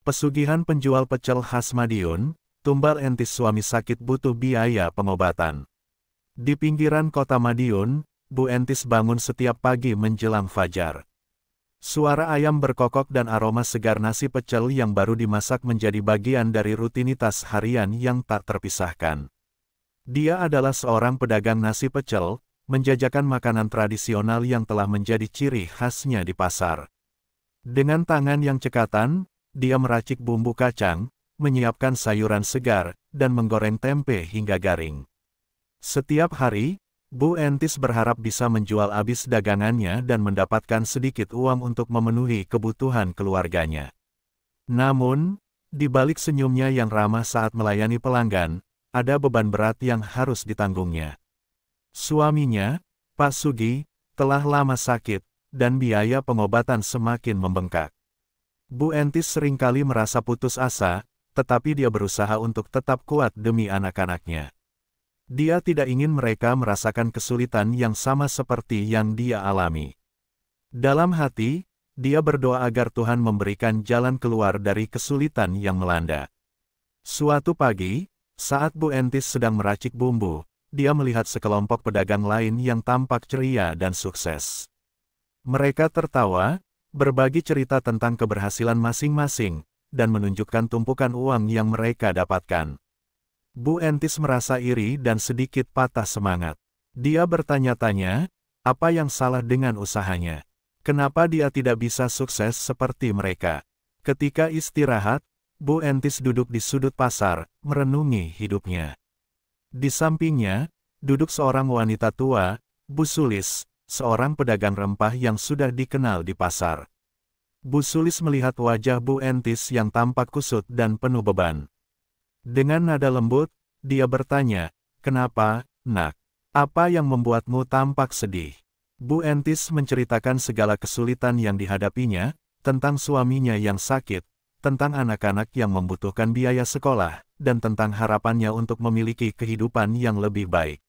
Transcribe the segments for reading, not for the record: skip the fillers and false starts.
Pesugihan penjual pecel khas Madiun, tumbal entis suami sakit butuh biaya pengobatan. Di pinggiran kota Madiun, Bu Entis bangun setiap pagi menjelang fajar. Suara ayam berkokok dan aroma segar nasi pecel yang baru dimasak menjadi bagian dari rutinitas harian yang tak terpisahkan. Dia adalah seorang pedagang nasi pecel, menjajakan makanan tradisional yang telah menjadi ciri khasnya di pasar. Dengan tangan yang cekatan, dia meracik bumbu kacang, menyiapkan sayuran segar, dan menggoreng tempe hingga garing. Setiap hari, Bu Entis berharap bisa menjual habis dagangannya dan mendapatkan sedikit uang untuk memenuhi kebutuhan keluarganya. Namun, di balik senyumnya yang ramah saat melayani pelanggan, ada beban berat yang harus ditanggungnya. Suaminya, Pak Sugi, telah lama sakit, dan biaya pengobatan semakin membengkak. Bu Entis seringkali merasa putus asa, tetapi dia berusaha untuk tetap kuat demi anak-anaknya. Dia tidak ingin mereka merasakan kesulitan yang sama seperti yang dia alami. Dalam hati, dia berdoa agar Tuhan memberikan jalan keluar dari kesulitan yang melanda. Suatu pagi, saat Bu Entis sedang meracik bumbu, dia melihat sekelompok pedagang lain yang tampak ceria dan sukses. Mereka tertawa, berbagi cerita tentang keberhasilan masing-masing, dan menunjukkan tumpukan uang yang mereka dapatkan. Bu Entis merasa iri dan sedikit patah semangat. Dia bertanya-tanya, apa yang salah dengan usahanya? Kenapa dia tidak bisa sukses seperti mereka? Ketika istirahat, Bu Entis duduk di sudut pasar, merenungi hidupnya. Di sampingnya, duduk seorang wanita tua, Bu Sulis, seorang pedagang rempah yang sudah dikenal di pasar. Bu Sulis melihat wajah Bu Entis yang tampak kusut dan penuh beban. Dengan nada lembut, dia bertanya, "Kenapa, Nak? Apa yang membuatmu tampak sedih?" Bu Entis menceritakan segala kesulitan yang dihadapinya, tentang suaminya yang sakit, tentang anak-anak yang membutuhkan biaya sekolah, dan tentang harapannya untuk memiliki kehidupan yang lebih baik.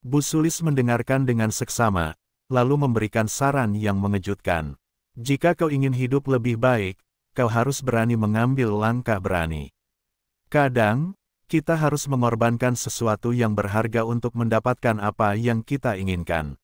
Bu Sulis mendengarkan dengan seksama, lalu memberikan saran yang mengejutkan. Jika kau ingin hidup lebih baik, kau harus berani mengambil langkah berani. Kadang, kita harus mengorbankan sesuatu yang berharga untuk mendapatkan apa yang kita inginkan.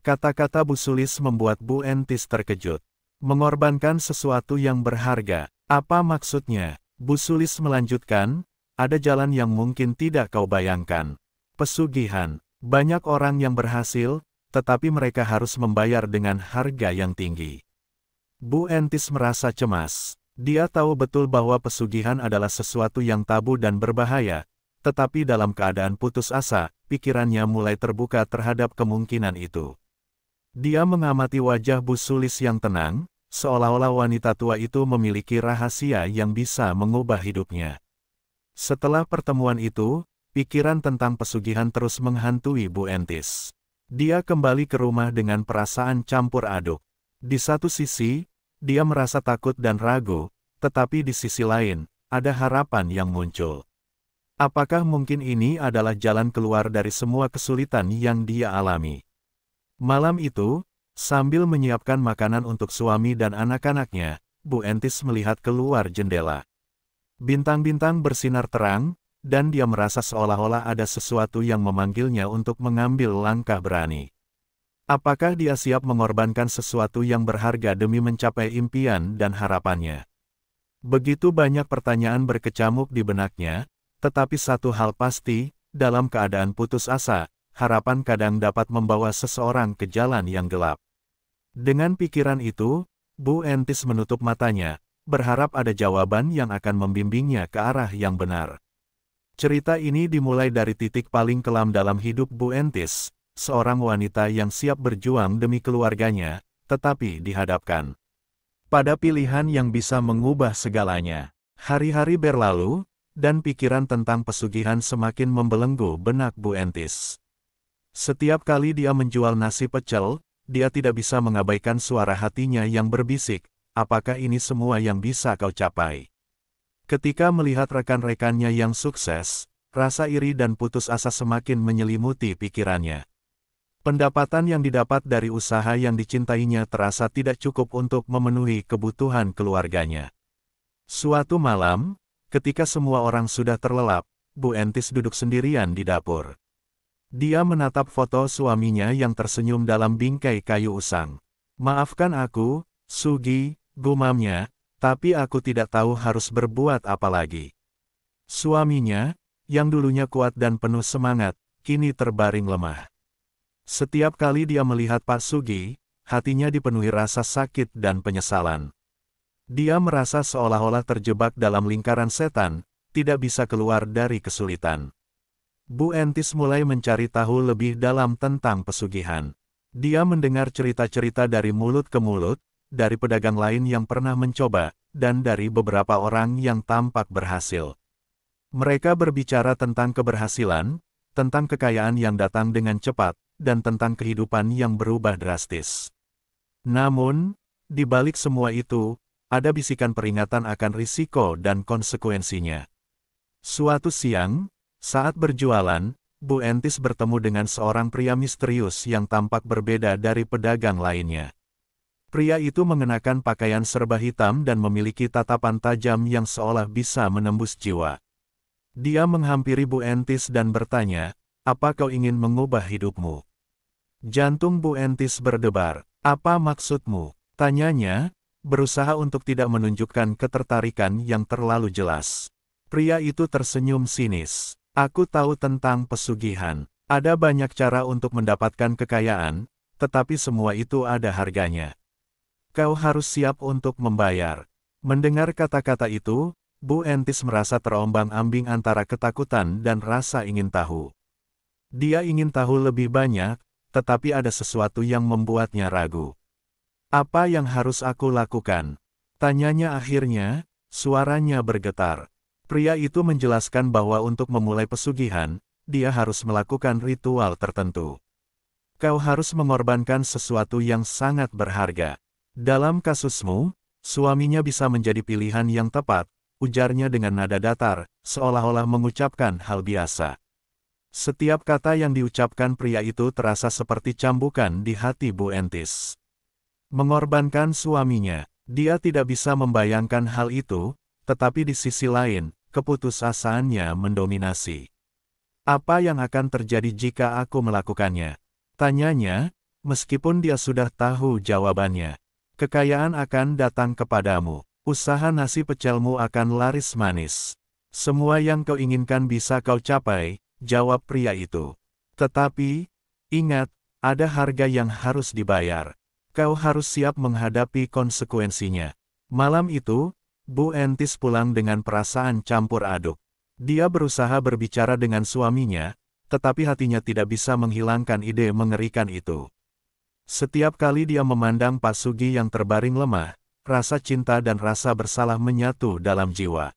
Kata-kata Bu Sulis membuat Bu Entis terkejut. Mengorbankan sesuatu yang berharga, apa maksudnya? Bu Sulis melanjutkan, ada jalan yang mungkin tidak kau bayangkan. Pesugihan. Banyak orang yang berhasil, tetapi mereka harus membayar dengan harga yang tinggi. Bu Entis merasa cemas. Dia tahu betul bahwa pesugihan adalah sesuatu yang tabu dan berbahaya, tetapi dalam keadaan putus asa, pikirannya mulai terbuka terhadap kemungkinan itu. Dia mengamati wajah Bu Sulis yang tenang, seolah-olah wanita tua itu memiliki rahasia yang bisa mengubah hidupnya. Setelah pertemuan itu, pikiran tentang pesugihan terus menghantui Bu Entis. Dia kembali ke rumah dengan perasaan campur aduk. Di satu sisi, dia merasa takut dan ragu, tetapi di sisi lain, ada harapan yang muncul. Apakah mungkin ini adalah jalan keluar dari semua kesulitan yang dia alami? Malam itu, sambil menyiapkan makanan untuk suami dan anak-anaknya, Bu Entis melihat keluar jendela. Bintang-bintang bersinar terang, dan dia merasa seolah-olah ada sesuatu yang memanggilnya untuk mengambil langkah berani. Apakah dia siap mengorbankan sesuatu yang berharga demi mencapai impian dan harapannya? Begitu banyak pertanyaan berkecamuk di benaknya, tetapi satu hal pasti, dalam keadaan putus asa, harapan kadang dapat membawa seseorang ke jalan yang gelap. Dengan pikiran itu, Bu Entis menutup matanya, berharap ada jawaban yang akan membimbingnya ke arah yang benar. Cerita ini dimulai dari titik paling kelam dalam hidup Bu Entis, seorang wanita yang siap berjuang demi keluarganya, tetapi dihadapkan pada pilihan yang bisa mengubah segalanya. Hari-hari berlalu, dan pikiran tentang pesugihan semakin membelenggu benak Bu Entis. Setiap kali dia menjual nasi pecel, dia tidak bisa mengabaikan suara hatinya yang berbisik, apakah ini semua yang bisa kau capai? Ketika melihat rekan-rekannya yang sukses, rasa iri dan putus asa semakin menyelimuti pikirannya. Pendapatan yang didapat dari usaha yang dicintainya terasa tidak cukup untuk memenuhi kebutuhan keluarganya. Suatu malam, ketika semua orang sudah terlelap, Bu Entis duduk sendirian di dapur. Dia menatap foto suaminya yang tersenyum dalam bingkai kayu usang. "Maafkan aku, Sugi," gumamnya, "tapi aku tidak tahu harus berbuat apa lagi." Suaminya, yang dulunya kuat dan penuh semangat, kini terbaring lemah. Setiap kali dia melihat Pak Sugi, hatinya dipenuhi rasa sakit dan penyesalan. Dia merasa seolah-olah terjebak dalam lingkaran setan, tidak bisa keluar dari kesulitan. Bu Entis mulai mencari tahu lebih dalam tentang pesugihan. Dia mendengar cerita-cerita dari mulut ke mulut, dari pedagang lain yang pernah mencoba, dan dari beberapa orang yang tampak berhasil. Mereka berbicara tentang keberhasilan, tentang kekayaan yang datang dengan cepat, dan tentang kehidupan yang berubah drastis. Namun, di balik semua itu, ada bisikan peringatan akan risiko dan konsekuensinya. Suatu siang, saat berjualan, Bu Entis bertemu dengan seorang pria misterius yang tampak berbeda dari pedagang lainnya. Pria itu mengenakan pakaian serba hitam dan memiliki tatapan tajam yang seolah bisa menembus jiwa. Dia menghampiri Bu Entis dan bertanya, "Apa kau ingin mengubah hidupmu?" Jantung Bu Entis berdebar. "Apa maksudmu?" tanyanya, berusaha untuk tidak menunjukkan ketertarikan yang terlalu jelas. Pria itu tersenyum sinis. "Aku tahu tentang pesugihan. Ada banyak cara untuk mendapatkan kekayaan, tetapi semua itu ada harganya. Kau harus siap untuk membayar." Mendengar kata-kata itu, Bu Entis merasa terombang-ambing antara ketakutan dan rasa ingin tahu. Dia ingin tahu lebih banyak, tetapi ada sesuatu yang membuatnya ragu. "Apa yang harus aku lakukan?" tanyanya akhirnya, suaranya bergetar. Pria itu menjelaskan bahwa untuk memulai pesugihan, dia harus melakukan ritual tertentu. "Kau harus mengorbankan sesuatu yang sangat berharga. Dalam kasusmu, suaminya bisa menjadi pilihan yang tepat," ujarnya dengan nada datar, seolah-olah mengucapkan hal biasa. Setiap kata yang diucapkan pria itu terasa seperti cambukan di hati Bu Entis. Mengorbankan suaminya, dia tidak bisa membayangkan hal itu, tetapi di sisi lain, keputusasaannya mendominasi. "Apa yang akan terjadi jika aku melakukannya?" tanyanya, meskipun dia sudah tahu jawabannya. "Kekayaan akan datang kepadamu. Usaha nasi pecelmu akan laris manis. Semua yang kau inginkan bisa kau capai," jawab pria itu. "Tetapi, ingat, ada harga yang harus dibayar. Kau harus siap menghadapi konsekuensinya." Malam itu, Bu Entis pulang dengan perasaan campur aduk. Dia berusaha berbicara dengan suaminya, tetapi hatinya tidak bisa menghilangkan ide mengerikan itu. Setiap kali dia memandang Pak Sugi yang terbaring lemah, rasa cinta dan rasa bersalah menyatu dalam jiwa.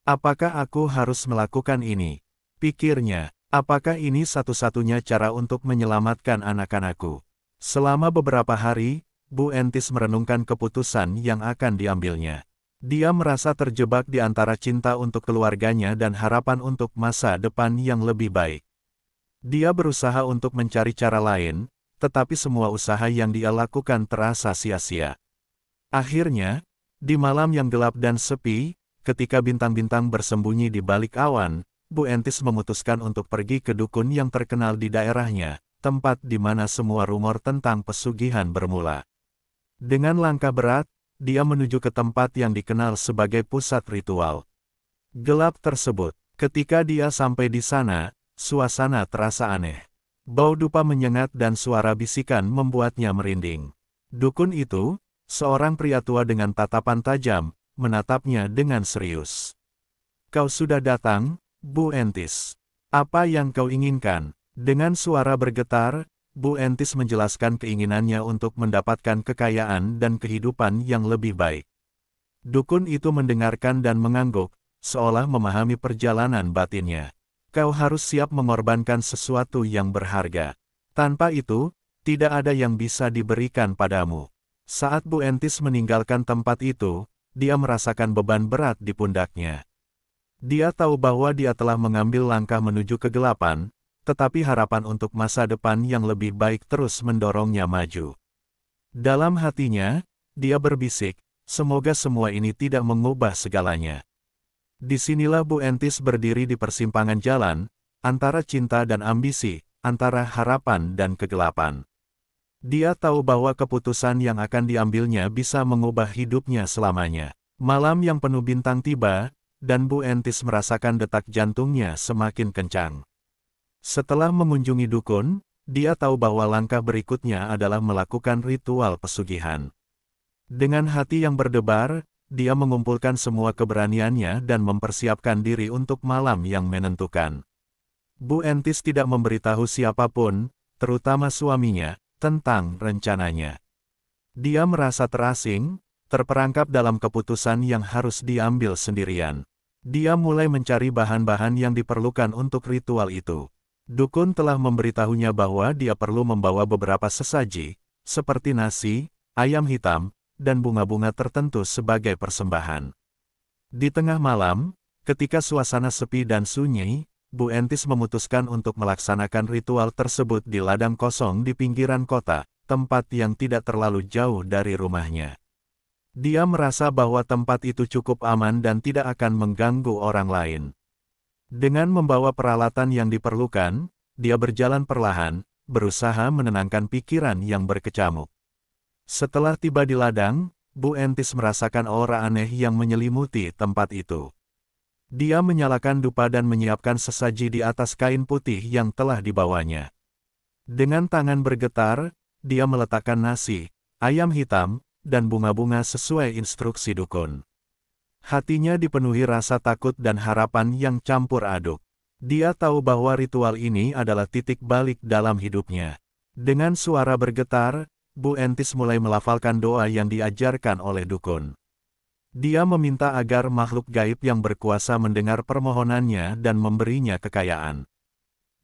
"Apakah aku harus melakukan ini?" pikirnya. "Apakah ini satu-satunya cara untuk menyelamatkan anak-anakku?" Selama beberapa hari, Bu Entis merenungkan keputusan yang akan diambilnya. Dia merasa terjebak di antara cinta untuk keluarganya dan harapan untuk masa depan yang lebih baik. Dia berusaha untuk mencari cara lain, tetapi semua usaha yang dia lakukan terasa sia-sia. Akhirnya, di malam yang gelap dan sepi, ketika bintang-bintang bersembunyi di balik awan, Bu Entis memutuskan untuk pergi ke dukun yang terkenal di daerahnya, tempat di mana semua rumor tentang pesugihan bermula. Dengan langkah berat, dia menuju ke tempat yang dikenal sebagai pusat ritual. Gelap tersebut. Ketika dia sampai di sana, suasana terasa aneh. Bau dupa menyengat dan suara bisikan membuatnya merinding. Dukun itu, seorang pria tua dengan tatapan tajam, menatapnya dengan serius. "Kau sudah datang, Bu Entis. Apa yang kau inginkan?" Dengan suara bergetar, Bu Entis menjelaskan keinginannya untuk mendapatkan kekayaan dan kehidupan yang lebih baik. Dukun itu mendengarkan dan mengangguk, seolah memahami perjalanan batinnya. "Kau harus siap mengorbankan sesuatu yang berharga. Tanpa itu, tidak ada yang bisa diberikan padamu." Saat Bu Entis meninggalkan tempat itu, dia merasakan beban berat di pundaknya. Dia tahu bahwa dia telah mengambil langkah menuju kegelapan, tetapi harapan untuk masa depan yang lebih baik terus mendorongnya maju. Dalam hatinya, dia berbisik, Semoga semua ini tidak mengubah segalanya. Disinilah Bu Entis berdiri di persimpangan jalan, antara cinta dan ambisi, antara harapan dan kegelapan. Dia tahu bahwa keputusan yang akan diambilnya bisa mengubah hidupnya selamanya. Malam yang penuh bintang tiba, dan Bu Entis merasakan detak jantungnya semakin kencang. Setelah mengunjungi dukun, dia tahu bahwa langkah berikutnya adalah melakukan ritual pesugihan. Dengan hati yang berdebar, dia mengumpulkan semua keberaniannya dan mempersiapkan diri untuk malam yang menentukan. Bu Entis tidak memberitahu siapapun, terutama suaminya, tentang rencananya. Dia merasa terasing, terperangkap dalam keputusan yang harus diambil sendirian. Dia mulai mencari bahan-bahan yang diperlukan untuk ritual itu. Dukun telah memberitahunya bahwa dia perlu membawa beberapa sesaji, seperti nasi, ayam hitam, dan bunga-bunga tertentu sebagai persembahan. Di tengah malam, ketika suasana sepi dan sunyi, Bu Entis memutuskan untuk melaksanakan ritual tersebut di ladang kosong di pinggiran kota, tempat yang tidak terlalu jauh dari rumahnya. Dia merasa bahwa tempat itu cukup aman dan tidak akan mengganggu orang lain. Dengan membawa peralatan yang diperlukan, dia berjalan perlahan, berusaha menenangkan pikiran yang berkecamuk. Setelah tiba di ladang, Bu Entis merasakan aura aneh yang menyelimuti tempat itu. Dia menyalakan dupa dan menyiapkan sesaji di atas kain putih yang telah dibawanya. Dengan tangan bergetar, dia meletakkan nasi, ayam hitam, dan bunga-bunga sesuai instruksi dukun. Hatinya dipenuhi rasa takut dan harapan yang campur aduk. Dia tahu bahwa ritual ini adalah titik balik dalam hidupnya. Dengan suara bergetar, Bu Entis mulai melafalkan doa yang diajarkan oleh dukun. Dia meminta agar makhluk gaib yang berkuasa mendengar permohonannya dan memberinya kekayaan.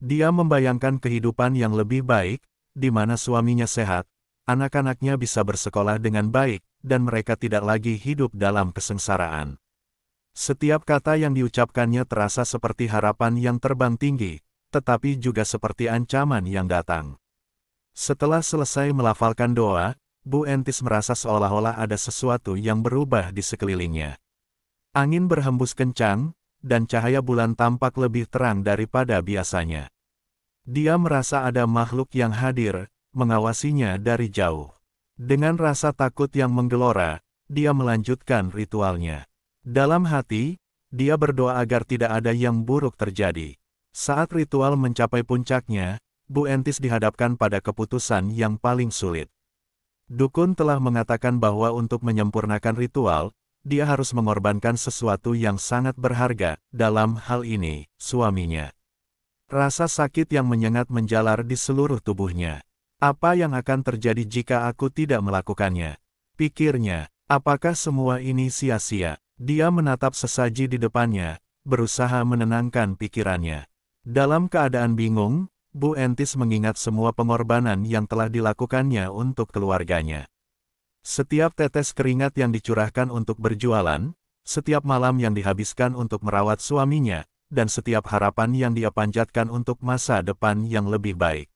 Dia membayangkan kehidupan yang lebih baik, di mana suaminya sehat, anak-anaknya bisa bersekolah dengan baik, dan mereka tidak lagi hidup dalam kesengsaraan. Setiap kata yang diucapkannya terasa seperti harapan yang terbang tinggi, tetapi juga seperti ancaman yang datang. Setelah selesai melafalkan doa, Bu Entis merasa seolah-olah ada sesuatu yang berubah di sekelilingnya. Angin berhembus kencang, dan cahaya bulan tampak lebih terang daripada biasanya. Dia merasa ada makhluk yang hadir, mengawasinya dari jauh. Dengan rasa takut yang menggelora, dia melanjutkan ritualnya. Dalam hati, dia berdoa agar tidak ada yang buruk terjadi. Saat ritual mencapai puncaknya, Bu Entis dihadapkan pada keputusan yang paling sulit. Dukun telah mengatakan bahwa untuk menyempurnakan ritual, dia harus mengorbankan sesuatu yang sangat berharga, dalam hal ini, suaminya. Rasa sakit yang menyengat menjalar di seluruh tubuhnya. Apa yang akan terjadi jika aku tidak melakukannya? Pikirnya, apakah semua ini sia-sia? Dia menatap sesaji di depannya, berusaha menenangkan pikirannya. Dalam keadaan bingung, Bu Entis mengingat semua pengorbanan yang telah dilakukannya untuk keluarganya. Setiap tetes keringat yang dicurahkan untuk berjualan, setiap malam yang dihabiskan untuk merawat suaminya, dan setiap harapan yang dia panjatkan untuk masa depan yang lebih baik.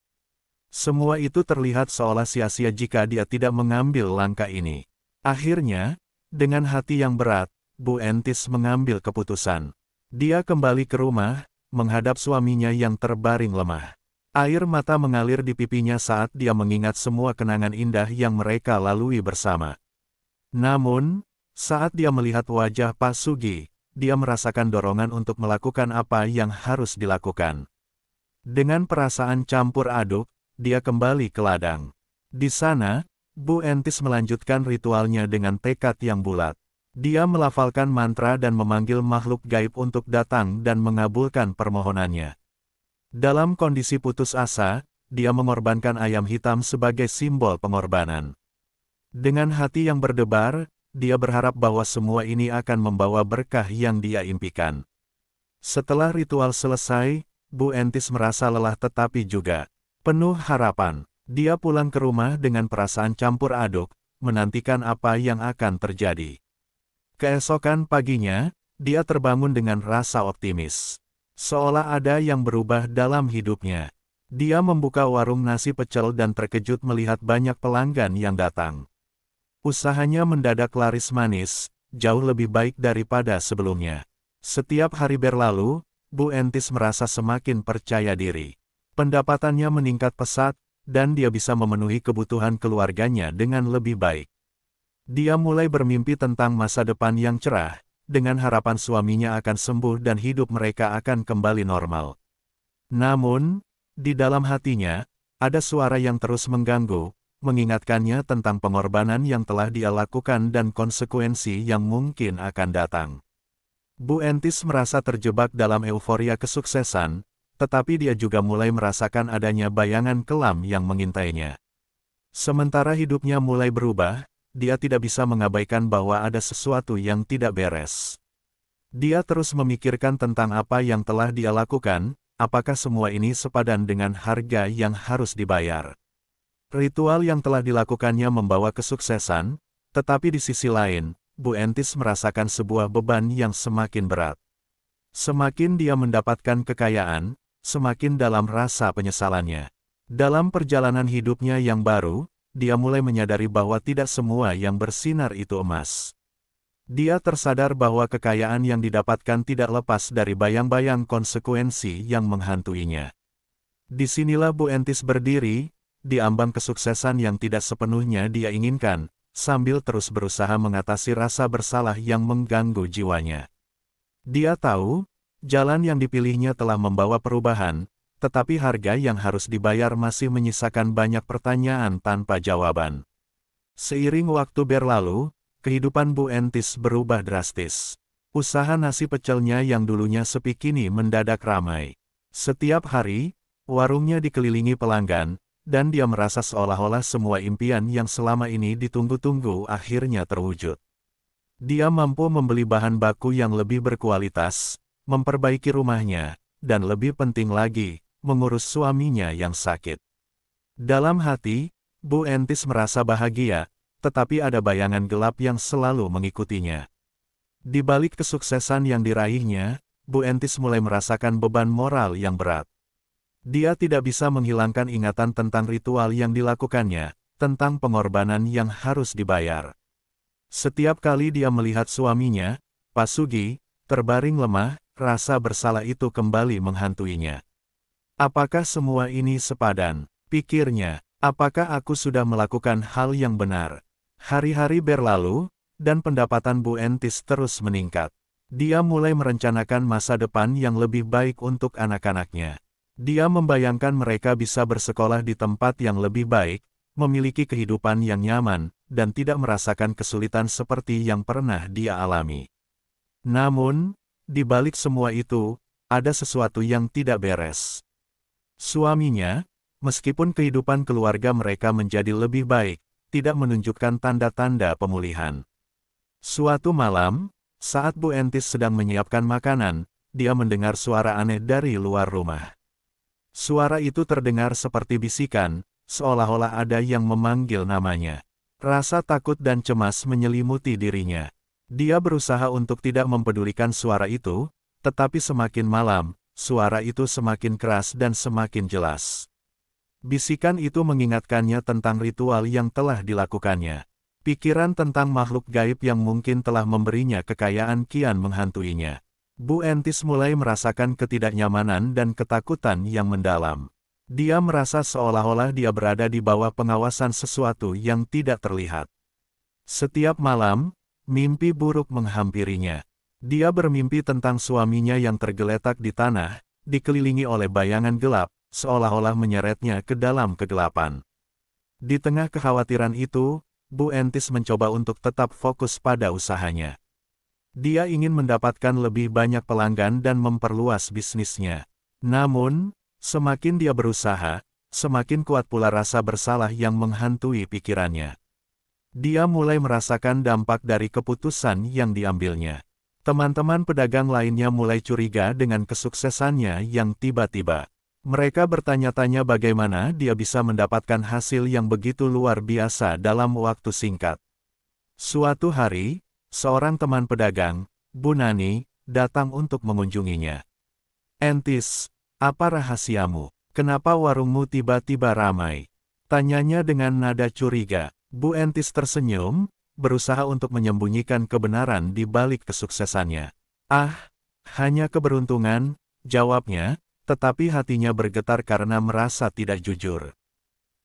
Semua itu terlihat seolah sia-sia jika dia tidak mengambil langkah ini. Akhirnya, dengan hati yang berat, Bu Entis mengambil keputusan. Dia kembali ke rumah, menghadap suaminya yang terbaring lemah. Air mata mengalir di pipinya saat dia mengingat semua kenangan indah yang mereka lalui bersama. Namun, saat dia melihat wajah Pak Sugi, dia merasakan dorongan untuk melakukan apa yang harus dilakukan. Dengan perasaan campur aduk, dia kembali ke ladang. Di sana, Bu Entis melanjutkan ritualnya dengan tekad yang bulat. Dia melafalkan mantra dan memanggil makhluk gaib untuk datang dan mengabulkan permohonannya. Dalam kondisi putus asa, dia mengorbankan ayam hitam sebagai simbol pengorbanan. Dengan hati yang berdebar, dia berharap bahwa semua ini akan membawa berkah yang dia impikan. Setelah ritual selesai, Bu Entis merasa lelah tetapi juga penuh harapan. Dia pulang ke rumah dengan perasaan campur aduk, menantikan apa yang akan terjadi. Keesokan paginya, dia terbangun dengan rasa optimis. Seolah ada yang berubah dalam hidupnya. Dia membuka warung nasi pecel dan terkejut melihat banyak pelanggan yang datang. Usahanya mendadak laris manis, jauh lebih baik daripada sebelumnya. Setiap hari berlalu, Bu Entis merasa semakin percaya diri. Pendapatannya meningkat pesat, dan dia bisa memenuhi kebutuhan keluarganya dengan lebih baik. Dia mulai bermimpi tentang masa depan yang cerah, dengan harapan suaminya akan sembuh dan hidup mereka akan kembali normal. Namun, di dalam hatinya, ada suara yang terus mengganggu, mengingatkannya tentang pengorbanan yang telah dia lakukan dan konsekuensi yang mungkin akan datang. Bu Entis merasa terjebak dalam euforia kesuksesan, tetapi dia juga mulai merasakan adanya bayangan kelam yang mengintainya. Sementara hidupnya mulai berubah, dia tidak bisa mengabaikan bahwa ada sesuatu yang tidak beres. Dia terus memikirkan tentang apa yang telah dia lakukan, apakah semua ini sepadan dengan harga yang harus dibayar. Ritual yang telah dilakukannya membawa kesuksesan, tetapi di sisi lain, Bu Entis merasakan sebuah beban yang semakin berat. Semakin dia mendapatkan kekayaan, semakin dalam rasa penyesalannya. Dalam perjalanan hidupnya yang baru, dia mulai menyadari bahwa tidak semua yang bersinar itu emas. Dia tersadar bahwa kekayaan yang didapatkan tidak lepas dari bayang-bayang konsekuensi yang menghantuinya. Disinilah Bu Entis berdiri, di ambang kesuksesan yang tidak sepenuhnya dia inginkan, sambil terus berusaha mengatasi rasa bersalah yang mengganggu jiwanya. Dia tahu, jalan yang dipilihnya telah membawa perubahan, tetapi harga yang harus dibayar masih menyisakan banyak pertanyaan tanpa jawaban. Seiring waktu berlalu, kehidupan Bu Entis berubah drastis. Usaha nasi pecelnya yang dulunya sepi kini mendadak ramai. Setiap hari, warungnya dikelilingi pelanggan, dan dia merasa seolah-olah semua impian yang selama ini ditunggu-tunggu akhirnya terwujud. Dia mampu membeli bahan baku yang lebih berkualitas, memperbaiki rumahnya, dan lebih penting lagi, mengurus suaminya yang sakit. Dalam hati, Bu Entis merasa bahagia, tetapi ada bayangan gelap yang selalu mengikutinya. Di balik kesuksesan yang diraihnya, Bu Entis mulai merasakan beban moral yang berat. Dia tidak bisa menghilangkan ingatan tentang ritual yang dilakukannya, tentang pengorbanan yang harus dibayar. Setiap kali dia melihat suaminya, Pak Sugi, terbaring lemah, rasa bersalah itu kembali menghantuinya. Apakah semua ini sepadan? Pikirnya, apakah aku sudah melakukan hal yang benar? Hari-hari berlalu, dan pendapatan Bu Entis terus meningkat. Dia mulai merencanakan masa depan yang lebih baik untuk anak-anaknya. Dia membayangkan mereka bisa bersekolah di tempat yang lebih baik, memiliki kehidupan yang nyaman, dan tidak merasakan kesulitan seperti yang pernah dia alami. Namun, di balik semua itu, ada sesuatu yang tidak beres. Suaminya, meskipun kehidupan keluarga mereka menjadi lebih baik, tidak menunjukkan tanda-tanda pemulihan. Suatu malam, saat Bu Entis sedang menyiapkan makanan, dia mendengar suara aneh dari luar rumah. Suara itu terdengar seperti bisikan, seolah-olah ada yang memanggil namanya. Rasa takut dan cemas menyelimuti dirinya. Dia berusaha untuk tidak mempedulikan suara itu, tetapi semakin malam, suara itu semakin keras dan semakin jelas. Bisikan itu mengingatkannya tentang ritual yang telah dilakukannya. Pikiran tentang makhluk gaib yang mungkin telah memberinya kekayaan kian menghantuinya. Bu Entis mulai merasakan ketidaknyamanan dan ketakutan yang mendalam. Dia merasa seolah-olah dia berada di bawah pengawasan sesuatu yang tidak terlihat. Setiap malam, mimpi buruk menghampirinya. Dia bermimpi tentang suaminya yang tergeletak di tanah, dikelilingi oleh bayangan gelap, seolah-olah menyeretnya ke dalam kegelapan. Di tengah kekhawatiran itu, Bu Entis mencoba untuk tetap fokus pada usahanya. Dia ingin mendapatkan lebih banyak pelanggan dan memperluas bisnisnya. Namun, semakin dia berusaha, semakin kuat pula rasa bersalah yang menghantui pikirannya. Dia mulai merasakan dampak dari keputusan yang diambilnya. Teman-teman pedagang lainnya mulai curiga dengan kesuksesannya yang tiba-tiba. Mereka bertanya-tanya bagaimana dia bisa mendapatkan hasil yang begitu luar biasa dalam waktu singkat. Suatu hari, seorang teman pedagang, Bu Nani, datang untuk mengunjunginya. "Entis, apa rahasiamu? Kenapa warungmu tiba-tiba ramai?" Tanyanya dengan nada curiga. Bu Entis tersenyum, berusaha untuk menyembunyikan kebenaran di balik kesuksesannya. "Ah, hanya keberuntungan," jawabnya, tetapi hatinya bergetar karena merasa tidak jujur.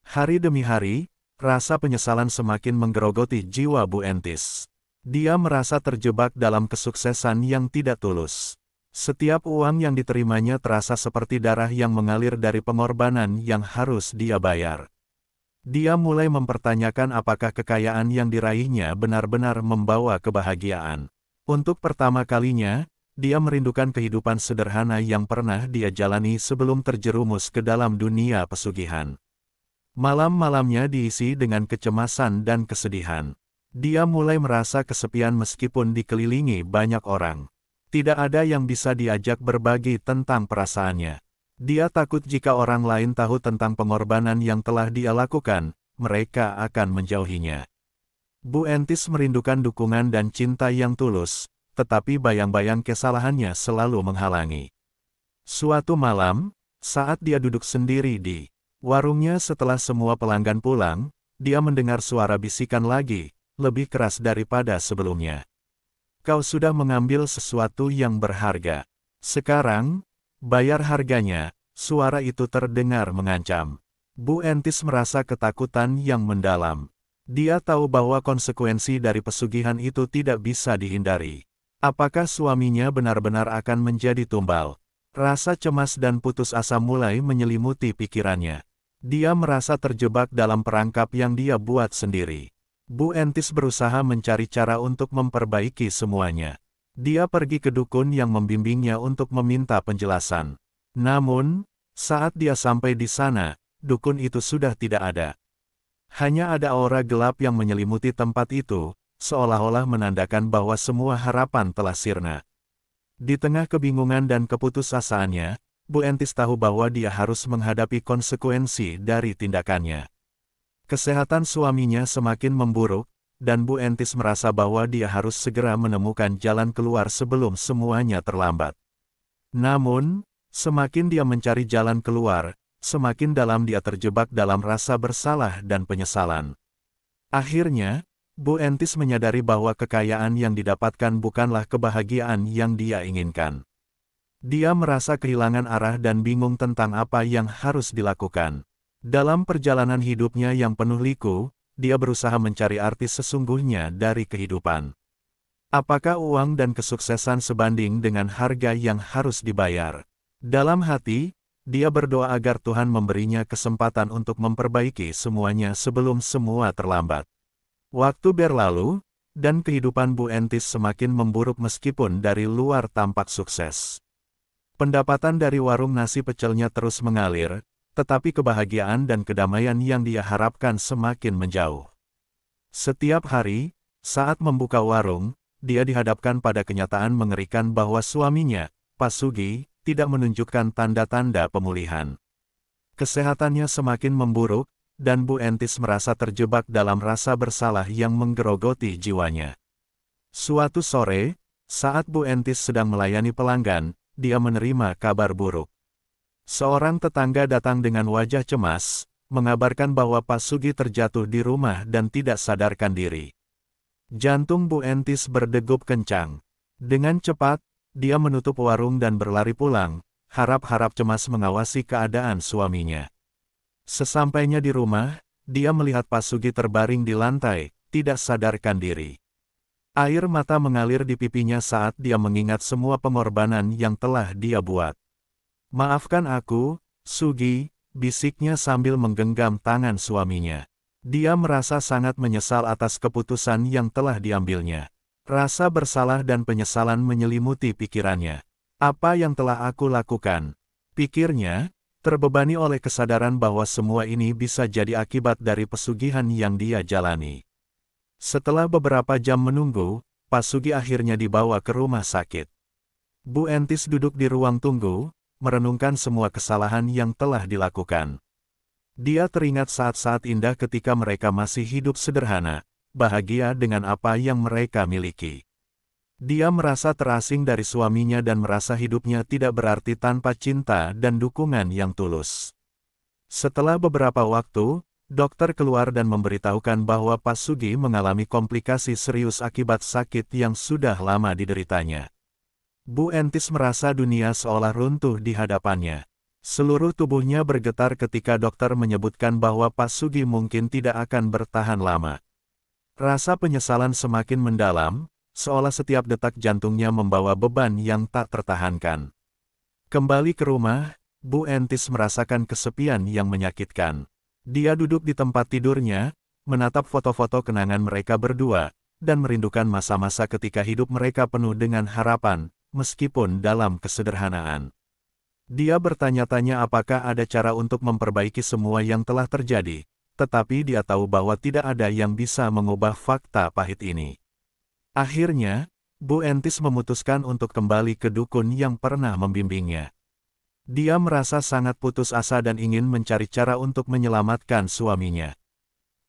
Hari demi hari, rasa penyesalan semakin menggerogoti jiwa Bu Entis. Dia merasa terjebak dalam kesuksesan yang tidak tulus. Setiap uang yang diterimanya terasa seperti darah yang mengalir dari pengorbanan yang harus dia bayar. Dia mulai mempertanyakan apakah kekayaan yang diraihnya benar-benar membawa kebahagiaan. Untuk pertama kalinya, dia merindukan kehidupan sederhana yang pernah dia jalani sebelum terjerumus ke dalam dunia pesugihan. Malam-malamnya diisi dengan kecemasan dan kesedihan. Dia mulai merasa kesepian meskipun dikelilingi banyak orang. Tidak ada yang bisa diajak berbagi tentang perasaannya. Dia takut jika orang lain tahu tentang pengorbanan yang telah dia lakukan, mereka akan menjauhinya. Bu Entis merindukan dukungan dan cinta yang tulus, tetapi bayang-bayang kesalahannya selalu menghalangi. Suatu malam, saat dia duduk sendiri di warungnya setelah semua pelanggan pulang, dia mendengar suara bisikan lagi, lebih keras daripada sebelumnya. "Kau sudah mengambil sesuatu yang berharga. Sekarang, bayar harganya." Suara itu terdengar mengancam. Bu Entis merasa ketakutan yang mendalam. Dia tahu bahwa konsekuensi dari pesugihan itu tidak bisa dihindari. Apakah suaminya benar-benar akan menjadi tumbal? Rasa cemas dan putus asa mulai menyelimuti pikirannya. Dia merasa terjebak dalam perangkap yang dia buat sendiri. Bu Entis berusaha mencari cara untuk memperbaiki semuanya. Dia pergi ke dukun yang membimbingnya untuk meminta penjelasan. Namun, saat dia sampai di sana, dukun itu sudah tidak ada. Hanya ada aura gelap yang menyelimuti tempat itu, seolah-olah menandakan bahwa semua harapan telah sirna. Di tengah kebingungan dan keputusasaannya, Bu Entis tahu bahwa dia harus menghadapi konsekuensi dari tindakannya. Kesehatan suaminya semakin memburuk, dan Bu Entis merasa bahwa dia harus segera menemukan jalan keluar sebelum semuanya terlambat. Namun, semakin dia mencari jalan keluar, semakin dalam dia terjebak dalam rasa bersalah dan penyesalan. Akhirnya, Bu Entis menyadari bahwa kekayaan yang didapatkan bukanlah kebahagiaan yang dia inginkan. Dia merasa kehilangan arah dan bingung tentang apa yang harus dilakukan. Dalam perjalanan hidupnya yang penuh liku, dia berusaha mencari arti sesungguhnya dari kehidupan. Apakah uang dan kesuksesan sebanding dengan harga yang harus dibayar? Dalam hati, dia berdoa agar Tuhan memberinya kesempatan untuk memperbaiki semuanya sebelum semua terlambat. Waktu berlalu, dan kehidupan Bu Entis semakin memburuk meskipun dari luar tampak sukses. Pendapatan dari warung nasi pecelnya terus mengalir, tetapi kebahagiaan dan kedamaian yang dia harapkan semakin menjauh. Setiap hari, saat membuka warung, dia dihadapkan pada kenyataan mengerikan bahwa suaminya, Pak Sugi, tidak menunjukkan tanda-tanda pemulihan. Kesehatannya semakin memburuk, dan Bu Entis merasa terjebak dalam rasa bersalah yang menggerogoti jiwanya. Suatu sore, saat Bu Entis sedang melayani pelanggan, dia menerima kabar buruk. Seorang tetangga datang dengan wajah cemas, mengabarkan bahwa Pak Sugi terjatuh di rumah dan tidak sadarkan diri. Jantung Bu Entis berdegup kencang. Dengan cepat, dia menutup warung dan berlari pulang, harap-harap cemas mengawasi keadaan suaminya. Sesampainya di rumah, dia melihat Pak Sugi terbaring di lantai, tidak sadarkan diri. Air mata mengalir di pipinya saat dia mengingat semua pengorbanan yang telah dia buat. "Maafkan aku, Sugi," bisiknya sambil menggenggam tangan suaminya. Dia merasa sangat menyesal atas keputusan yang telah diambilnya. Rasa bersalah dan penyesalan menyelimuti pikirannya. "Apa yang telah aku lakukan?" pikirnya, terbebani oleh kesadaran bahwa semua ini bisa jadi akibat dari pesugihan yang dia jalani. Setelah beberapa jam menunggu, Pak Sugi akhirnya dibawa ke rumah sakit. Bu Entis duduk di ruang tunggu, merenungkan semua kesalahan yang telah dilakukan. Dia teringat saat-saat indah ketika mereka masih hidup sederhana, bahagia dengan apa yang mereka miliki. Dia merasa terasing dari suaminya dan merasa hidupnya tidak berarti tanpa cinta dan dukungan yang tulus. Setelah beberapa waktu, Dokter keluar dan memberitahukan bahwa Pak Sugi mengalami komplikasi serius akibat sakit yang sudah lama dideritanya. Bu Entis merasa dunia seolah runtuh di hadapannya. Seluruh tubuhnya bergetar ketika dokter menyebutkan bahwa Pak Sugi mungkin tidak akan bertahan lama. Rasa penyesalan semakin mendalam, seolah setiap detak jantungnya membawa beban yang tak tertahankan. Kembali ke rumah, Bu Entis merasakan kesepian yang menyakitkan. Dia duduk di tempat tidurnya, menatap foto-foto kenangan mereka berdua, dan merindukan masa-masa ketika hidup mereka penuh dengan harapan, meskipun dalam kesederhanaan. Dia bertanya-tanya apakah ada cara untuk memperbaiki semua yang telah terjadi, tetapi dia tahu bahwa tidak ada yang bisa mengubah fakta pahit ini. Akhirnya, Bu Entis memutuskan untuk kembali ke dukun yang pernah membimbingnya. Dia merasa sangat putus asa dan ingin mencari cara untuk menyelamatkan suaminya.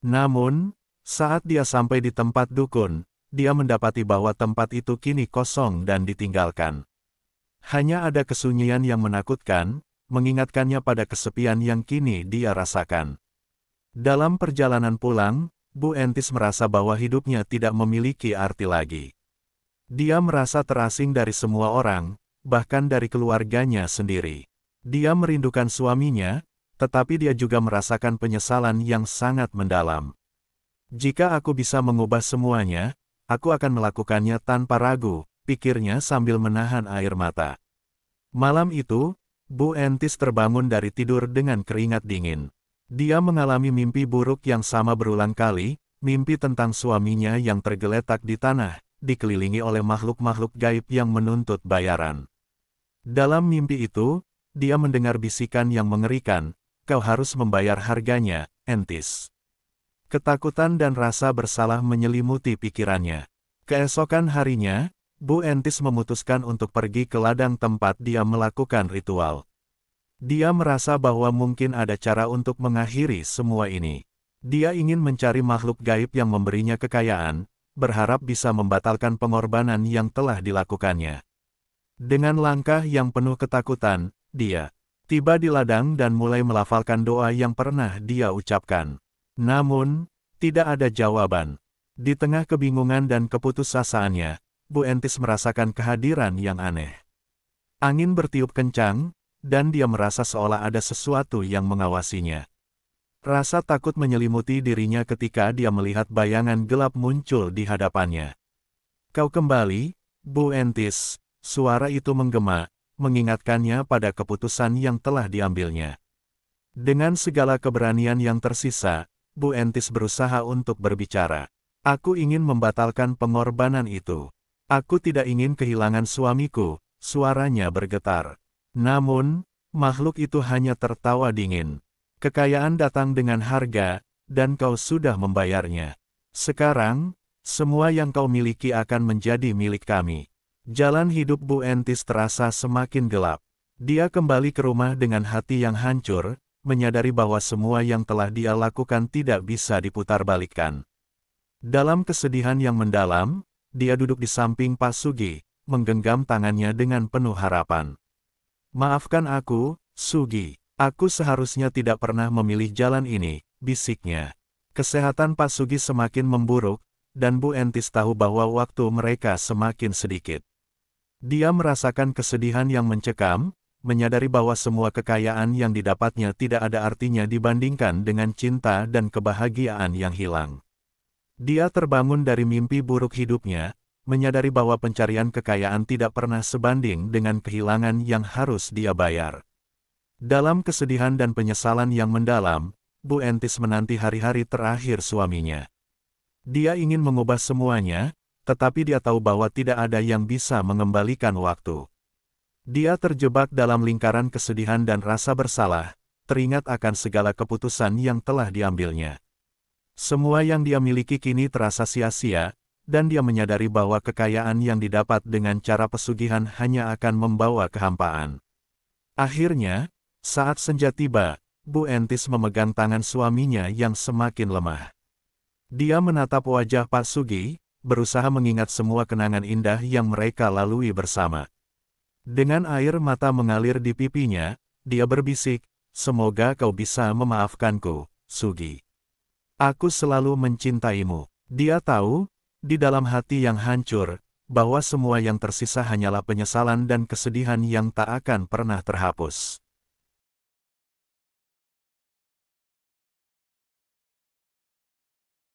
Namun, saat dia sampai di tempat dukun, dia mendapati bahwa tempat itu kini kosong dan ditinggalkan. Hanya ada kesunyian yang menakutkan, mengingatkannya pada kesepian yang kini dia rasakan. Dalam perjalanan pulang, Bu Entis merasa bahwa hidupnya tidak memiliki arti lagi. Dia merasa terasing dari semua orang, bahkan dari keluarganya sendiri. Dia merindukan suaminya, tetapi dia juga merasakan penyesalan yang sangat mendalam. Jika aku bisa mengubah semuanya, aku akan melakukannya tanpa ragu, pikirnya sambil menahan air mata. Malam itu, Bu Entis terbangun dari tidur dengan keringat dingin. Dia mengalami mimpi buruk yang sama berulang kali, mimpi tentang suaminya yang tergeletak di tanah, dikelilingi oleh makhluk-makhluk gaib yang menuntut bayaran. Dalam mimpi itu, dia mendengar bisikan yang mengerikan, "Kau harus membayar harganya, Entis." Ketakutan dan rasa bersalah menyelimuti pikirannya. Keesokan harinya, Bu Entis memutuskan untuk pergi ke ladang tempat dia melakukan ritual. Dia merasa bahwa mungkin ada cara untuk mengakhiri semua ini. Dia ingin mencari makhluk gaib yang memberinya kekayaan, berharap bisa membatalkan pengorbanan yang telah dilakukannya. Dengan langkah yang penuh ketakutan, dia tiba di ladang dan mulai melafalkan doa yang pernah dia ucapkan. Namun, tidak ada jawaban. Di tengah kebingungan dan keputusasaannya, Bu Entis merasakan kehadiran yang aneh. Angin bertiup kencang, dan dia merasa seolah ada sesuatu yang mengawasinya. Rasa takut menyelimuti dirinya ketika dia melihat bayangan gelap muncul di hadapannya. "Kau kembali, Bu Entis," suara itu menggema, mengingatkannya pada keputusan yang telah diambilnya. Dengan segala keberanian yang tersisa, Bu Entis berusaha untuk berbicara. "Aku ingin membatalkan pengorbanan itu. Aku tidak ingin kehilangan suamiku," suaranya bergetar. Namun, makhluk itu hanya tertawa dingin. "Kekayaan datang dengan harga, dan kau sudah membayarnya. Sekarang, semua yang kau miliki akan menjadi milik kami." Jalan hidup Bu Entis terasa semakin gelap. Dia kembali ke rumah dengan hati yang hancur, menyadari bahwa semua yang telah dia lakukan tidak bisa diputarbalikkan. Dalam kesedihan yang mendalam, dia duduk di samping Pak Sugi, menggenggam tangannya dengan penuh harapan. "Maafkan aku, Sugi. Aku seharusnya tidak pernah memilih jalan ini," bisiknya. Kesehatan Pak Sugi semakin memburuk, dan Bu Entis tahu bahwa waktu mereka semakin sedikit. Dia merasakan kesedihan yang mencekam, menyadari bahwa semua kekayaan yang didapatnya tidak ada artinya dibandingkan dengan cinta dan kebahagiaan yang hilang. Dia terbangun dari mimpi buruk hidupnya, menyadari bahwa pencarian kekayaan tidak pernah sebanding dengan kehilangan yang harus dia bayar. Dalam kesedihan dan penyesalan yang mendalam, Bu Entis menanti hari-hari terakhir suaminya. Dia ingin mengubah semuanya, tetapi dia tahu bahwa tidak ada yang bisa mengembalikan waktu. Dia terjebak dalam lingkaran kesedihan dan rasa bersalah, teringat akan segala keputusan yang telah diambilnya. Semua yang dia miliki kini terasa sia-sia, dan dia menyadari bahwa kekayaan yang didapat dengan cara pesugihan hanya akan membawa kehampaan. Akhirnya, saat senja tiba, Bu Entis memegang tangan suaminya yang semakin lemah. Dia menatap wajah Pak Sugi, berusaha mengingat semua kenangan indah yang mereka lalui bersama. Dengan air mata mengalir di pipinya, dia berbisik, "Semoga kau bisa memaafkanku, Sugi." Aku selalu mencintaimu. Dia tahu, di dalam hati yang hancur, bahwa semua yang tersisa hanyalah penyesalan dan kesedihan yang tak akan pernah terhapus.